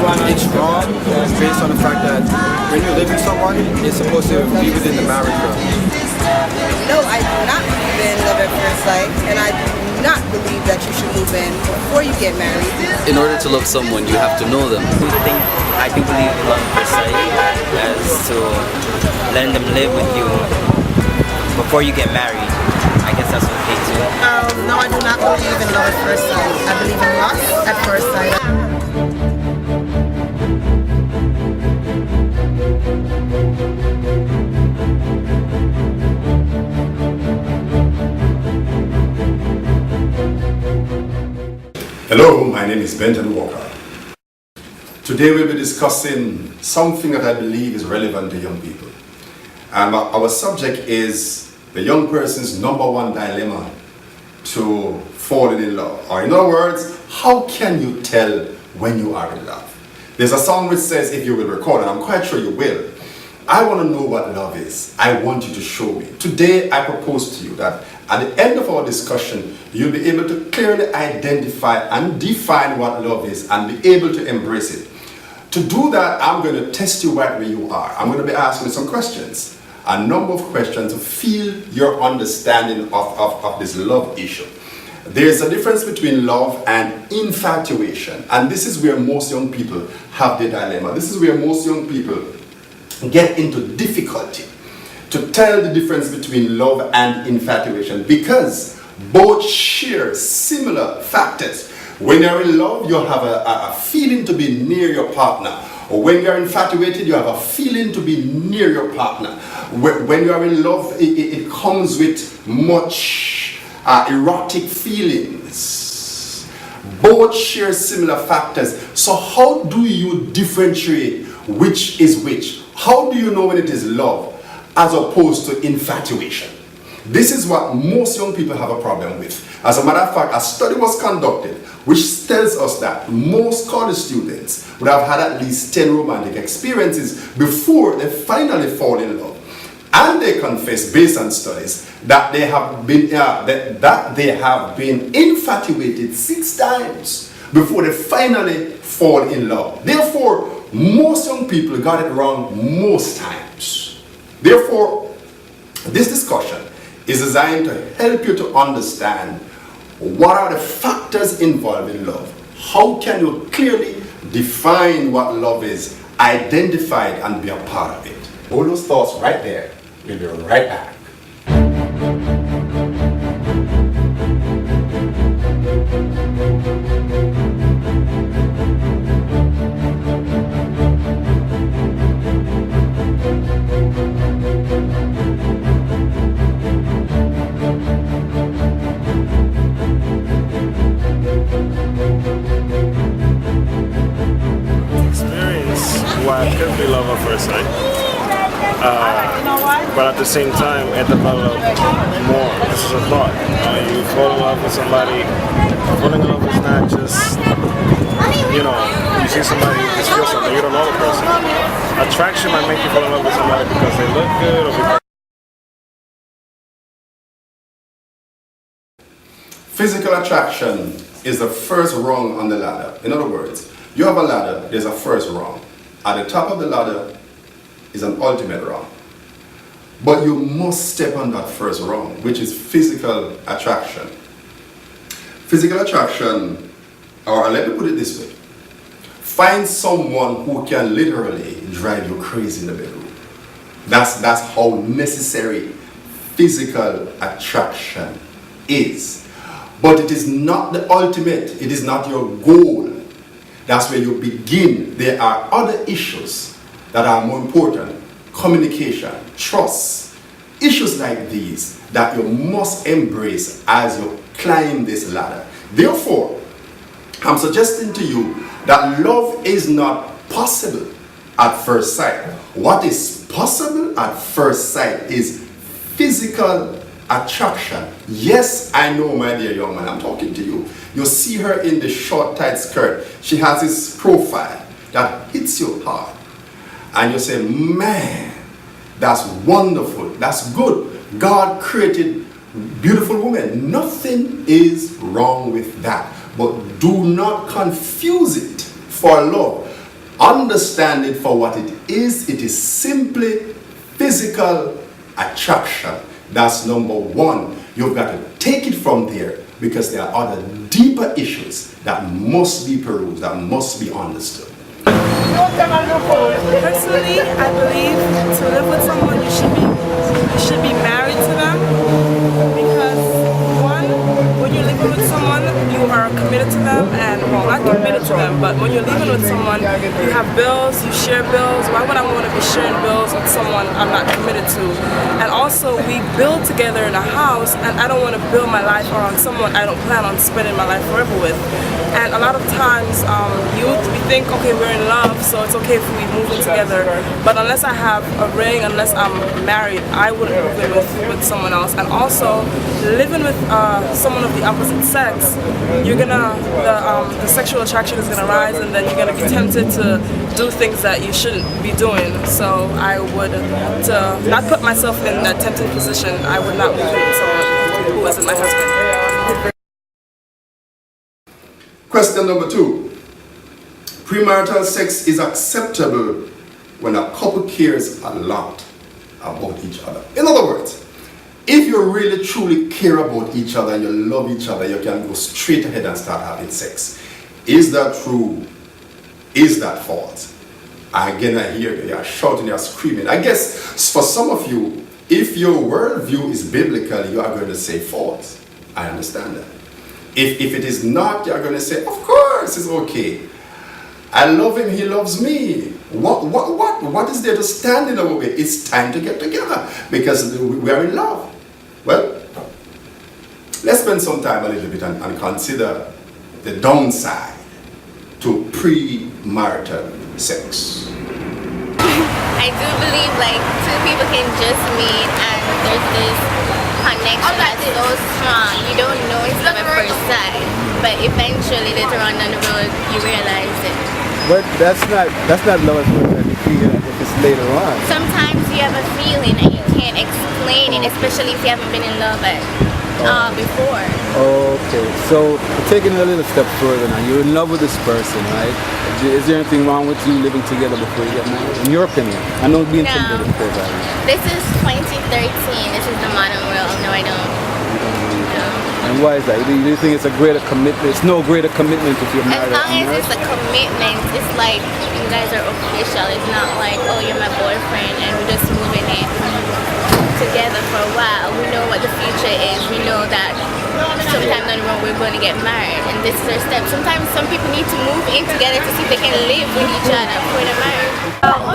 It's wrong based on the fact that when you live with someone, it's supposed to be within the marriage realm. No, I do not believe in love at first sight, and I do not believe that you should move in before you get married. In order to love someone, you have to know them. I do believe in love at first sight as to letting them live with you before you get married. I guess that's okay too. No, I do not believe in love at first sight. I believe in lust at first sight. Hello, my name is Benton Walker. Today we'll be discussing something that I believe is relevant to young people. And our subject is the young person's number one dilemma to falling in love. Or in other words, how can you tell when you are in love? There's a song which says, if you will recall, and I'm quite sure you will, I want to know what love is. I want you to show me. Today I propose to you that at the end of our discussion, you'll be able to clearly identify and define what love is and be able to embrace it. To do that, I'm going to test you right where you are. I'm going to be asking you some questions, a number of questions to feel your understanding of this love issue. There's a difference between love and infatuation, and this is where most young people have their dilemma. This is where most young people get into difficulty to tell the difference between love and infatuation, because both share similar factors. When you're in love, you have a feeling to be near your partner. Or when you're infatuated, you have a feeling to be near your partner. When you're in love, it comes with much erotic feelings. Both share similar factors. So how do you differentiate which is which? How do you know when it is love as opposed to infatuation? This is what most young people have a problem with. As a matter of fact, a study was conducted which tells us that most college students would have had at least 10 romantic experiences before they finally fall in love. And they confess, based on studies, that they have been infatuated 6 times before they finally fall in love. Therefore, most young people got it wrong most times. Therefore, this discussion is designed to help you to understand what are the factors involved in love. How can you clearly define what love is, identify it, and be a part of it? All those thoughts right there. We'll be right back. Why it could be love at first sight, but at the same time it developed more. This is a thought. You fall in love with somebody. Falling in love is not just, you see somebody, you just feel something, you don't know the person. Attraction might make you fall in love with somebody because they look good or because physical attraction is the first rung on the ladder. In other words, you have a ladder, there's a first rung. At the top of the ladder is an ultimate rung. But you must step on that first rung, which is physical attraction. Physical attraction, or let me put it this way, find someone who can literally drive you crazy in the bedroom. That's how necessary physical attraction is. But it is not the ultimate, it is not your goal. That's where you begin. There are other issues that are more important. Communication, trust, issues like these that you must embrace as you climb this ladder. Therefore, I'm suggesting to you that love is not possible at first sight. What is possible at first sight is physical attraction. Yes, I know, my dear young man, I'm talking to you. You see her in the short tight skirt. She has this profile that hits you hard. And you say, man, that's wonderful, that's good. God created beautiful women. Nothing is wrong with that. But do not confuse it for love. Understand it for what it is. It is simply physical attraction. That's number one. You've got to take it from there, because there are other deeper issues that must be perused, that must be understood. Personally, I believe to live with someone, you should be married to them, because one, when you're living with someone, you are committed to them, and well, not committed to them, but when you're living with someone, you have bills, you share bills. Why would I want to be sharing bills with someone I'm not committed to? And also, we build together in a house, and I don't want to build my life around someone I don't plan on spending my life forever with. And a lot of times, youth, we think, okay, we're in love, so it's okay if we move in together. But unless I have a ring, unless I'm married, I wouldn't move in with someone else. And also, living with someone of the opposite sex, you're gonna, the sexual attraction is gonna rise, and then you're gonna be tempted to do things that you shouldn't be doing. So I would, to not put myself in that tempting position, I would not move in with someone who isn't my husband. Question number 2. Premarital sex is acceptable when a couple cares a lot about each other. In other words, if you really truly care about each other and you love each other, you can go straight ahead and start having sex. Is that true? Is that false? Again, I hear you are shouting, you are screaming. I guess for some of you, if your worldview is biblical, you are going to say false. I understand that. If it is not, you are going to say, of course, it's okay. I love him, he loves me. What is there to stand in our way? It's time to get together, because we are in love. Well, let's spend some time a little bit and consider the downside to premarital sex. I do believe like two people can just meet and there's this connection that's so strong. You don't know it's love at first sight, but eventually later on down the road you realize it. But that's not love at first sight. You feel it if it's later on. Sometimes you have a feeling and you can't explain it, especially if you haven't been in love before. Okay, so taking it a little step further now, you're in love with this person, right? Is there anything wrong with you living together before you get married? In your opinion? I know being intimidated, of course. This is 2013. This is the modern world. No, I don't. No. And why is that? Do you think it's a greater commitment? It's no greater commitment if you're married. As long as it's a commitment, it's like you guys are official. It's not like, oh, you're my boyfriend and we're just moving in together for a while. We know what the future is. We know that sometime down the road we're going to get married, and this is their step. Sometimes some people need to move in together to see if they can live with each other before they're married.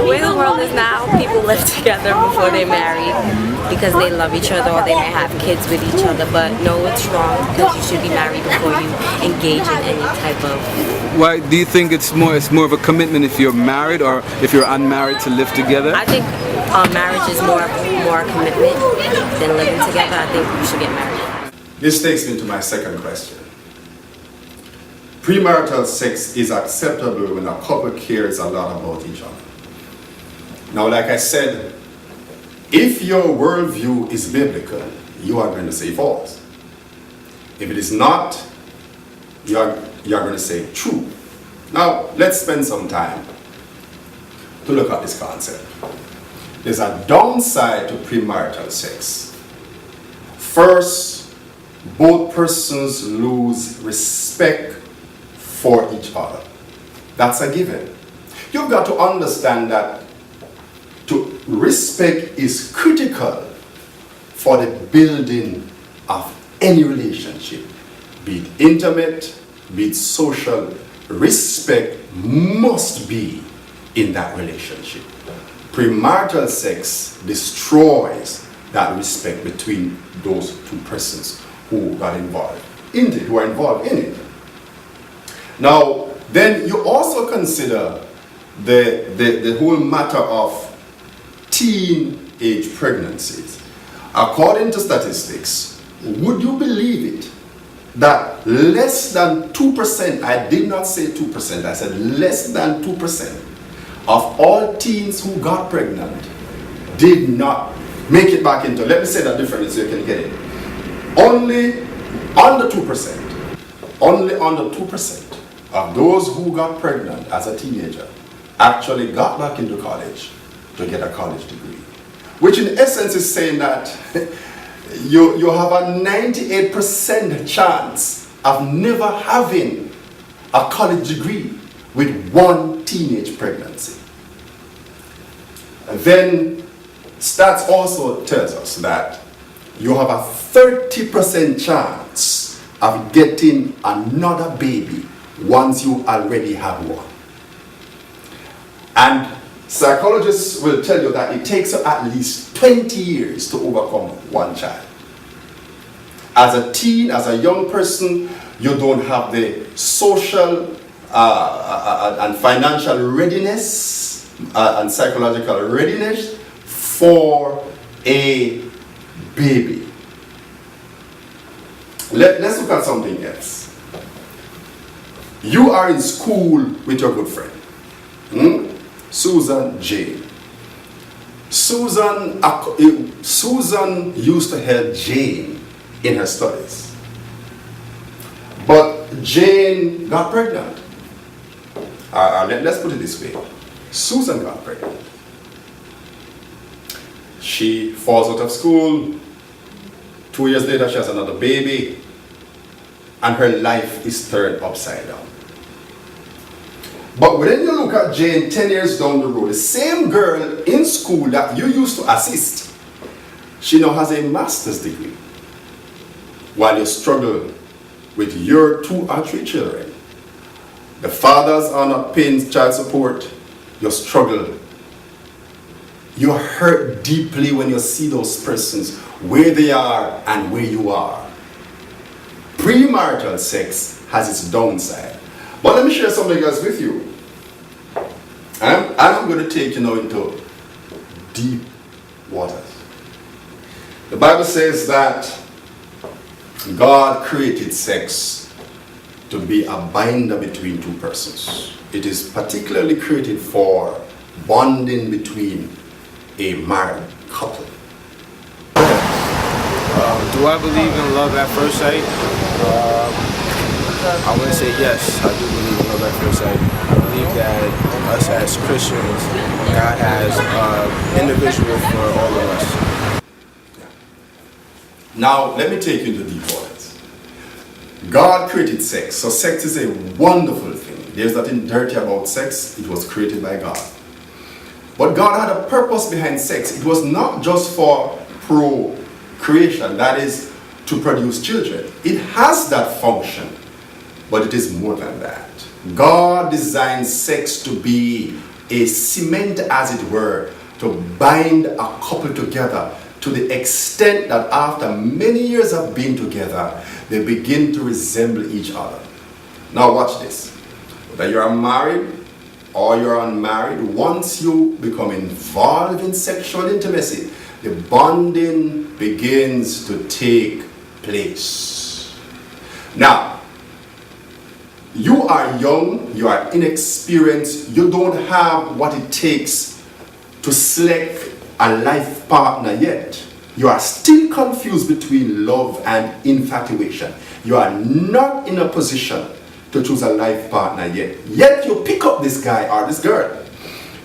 The way the world is now, people live together before they're married because they love each other or they may have kids with each other. But no, it's wrong, because you should be married before you engage in any type of. Why do you think it's more of a commitment if you're married or if you're unmarried to live together? I think marriage is more a commitment than living together. I think you should get married. This takes me to my second question. Premarital sex is acceptable when a couple cares a lot about each other. Now, like I said, if your worldview is biblical, you are going to say false. If it is not, you are going to say true. Now, let's spend some time to look at this concept. There's a downside to premarital sex. First, both persons lose respect for each other. That's a given. You've got to understand that respect is critical for the building of any relationship, be it intimate, be it social. Respect must be in that relationship. Premarital sex destroys that respect between those two persons who got involved in it, who are involved in it. Now, then you also consider the whole matter of teenage pregnancies. According to statistics, would you believe it that less than 2%, I did not say 2%, I said less than 2% of all teens who got pregnant did not make it back into, let me say that differently so you can get it. Only under 2% of those who got pregnant as a teenager actually got back into college to get a college degree. Which in essence is saying that you have a 98% chance of never having a college degree with one teenage pregnancy. And then stats also tells us that you have a 30% chance of getting another baby once you already have one. And psychologists will tell you that it takes at least 20 years to overcome one child. As a teen, as a young person, you don't have the social and financial readiness and psychological readiness for a baby. Let's look at something else. You are in school with your good friend, Susan Jane. Susan used to help Jane in her studies. But Jane got pregnant. Let's put it this way. Susan got pregnant. She falls out of school. 2 years later, she has another baby. And her life is turned upside down. But when you look at Jane 10 years down the road, the same girl in school that you used to assist, she now has a master's degree. While you struggle with your 2 or 3 children, the fathers are not paying child support, you struggle. You hurt deeply when you see those persons, where they are and where you are. Premarital sex has its downside. But let me share something else with you. I'm going to take you now into deep waters. The Bible says that God created sex to be a binder between 2 persons. It is particularly created for bonding between a married couple. Do I believe in love at first sight? I wouldn't say yes. I do believe in love at first sight. I believe that us as Christians, God has an individual for all of us. Now, let me take you into deep waters. God created sex, so sex is a wonderful thing. There's nothing dirty about sex. It was created by God. But God had a purpose behind sex. It was not just for procreation, that is, to produce children. It has that function, but it is more than that. God designed sex to be a cement, as it were, to bind a couple together to the extent that after many years of being together, they begin to resemble each other. Now watch this. Whether you are married or you're unmarried, once you become involved in sexual intimacy, the bonding begins to take place. Now, you are young, you are inexperienced, you don't have what it takes to select a life partner yet. You are still confused between love and infatuation. You are not in a position to choose a life partner yet. Yet you pick up this guy or this girl.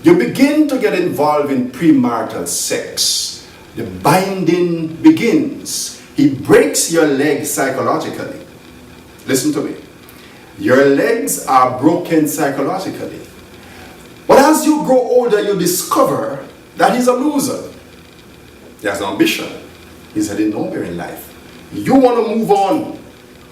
You begin to get involved in premarital sex. The binding begins. He breaks your leg psychologically. Listen to me. Your legs are broken psychologically. But as you grow older, you discover that he's a loser. He has no ambition. He's heading nowhere in life. You want to move on,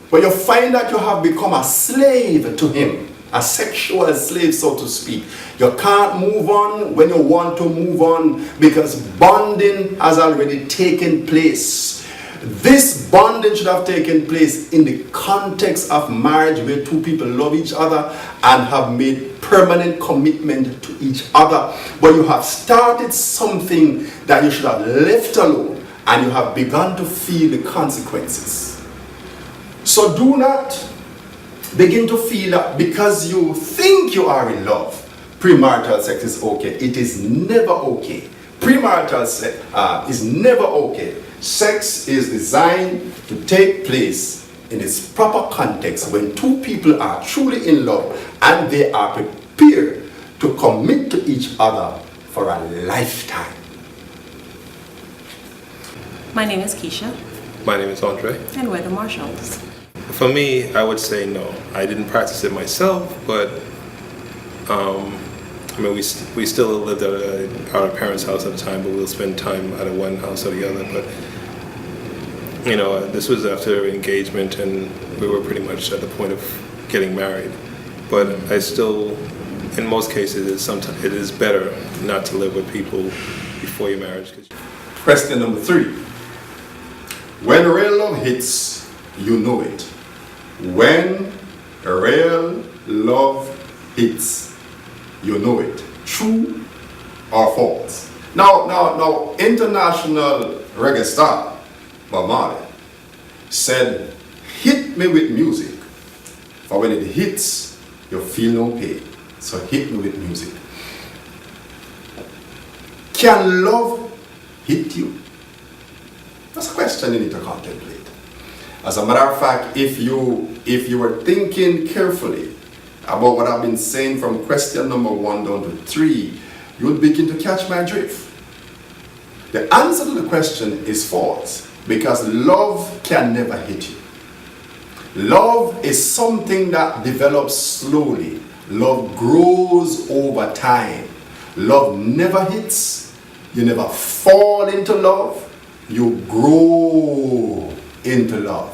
but you find that you have become a slave to him, a sexual slave, so to speak. You can't move on when you want to move on because bonding has already taken place. This bonding should have taken place in the context of marriage, where 2 people love each other and have made permanent commitment to each other. But you have started something that you should have left alone, and you have begun to feel the consequences. So do not begin to feel that because you think you are in love, premarital sex is okay. It is never okay. Premarital sex is never okay. Sex is designed to take place in its proper context when 2 people are truly in love and they are prepared to commit to each other for a lifetime? My name is Keisha, My name is Andre. and we're the Marshalls. For me, I would say no. I didn't practice it myself, but I mean, we still lived at our parents' house at the time, but we'll spend time at one house or the other. But you know, this was after engagement, and we were pretty much at the point of getting married. But I still, in most cases, it is better not to live with people before your marriage. Question number 3. When real love hits, you know it. When real love hits, you know it. True or false? Now, international reggae star Bob Marley said, hit me with music, for when it hits, you feel no pain. So hit me with music. Can love hit you? That's a question you need to contemplate. As a matter of fact, if you were thinking carefully about what I've been saying from question number 1 down to 3, you would begin to catch my drift. The answer to the question is false, because love can never hit you. Love is something that develops slowly. Love grows over time. Love never hits. You never fall into love. You grow into love.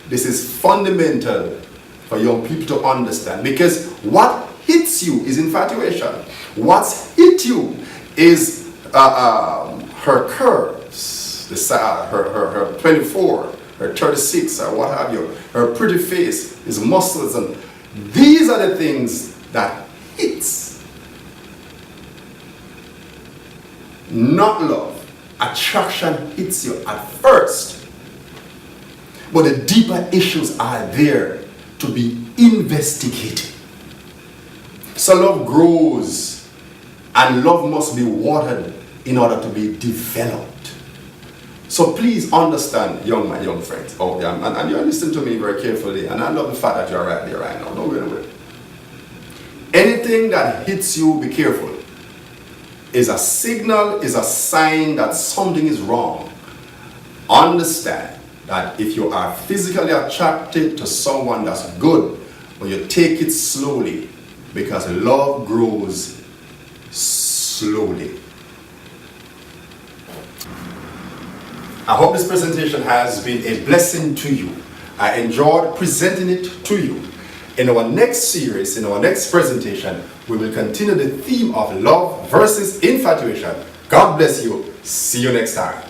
This is fundamental for young people to understand, because what hits you is infatuation. What's hit you is her curves, her 24, her 36, or what have you, her pretty face, his muscles, and these are the things that hits. Not love. Attraction hits you at first, but the deeper issues are there to be investigated. So love grows, and love must be watered in order to be developed. So please understand, my young friends, and you listen to me very carefully, and I love the fact that you're right there right now. Don't go anywhere. Anything that hits you, be careful. Is a signal, is a sign that something is wrong. Understand that if you are physically attracted to someone, that's good, but you take it slowly, because love grows slowly. I hope this presentation has been a blessing to you. I enjoyed presenting it to you. In our next series, in our next presentation, we will continue the theme of love versus infatuation. God bless you. See you next time.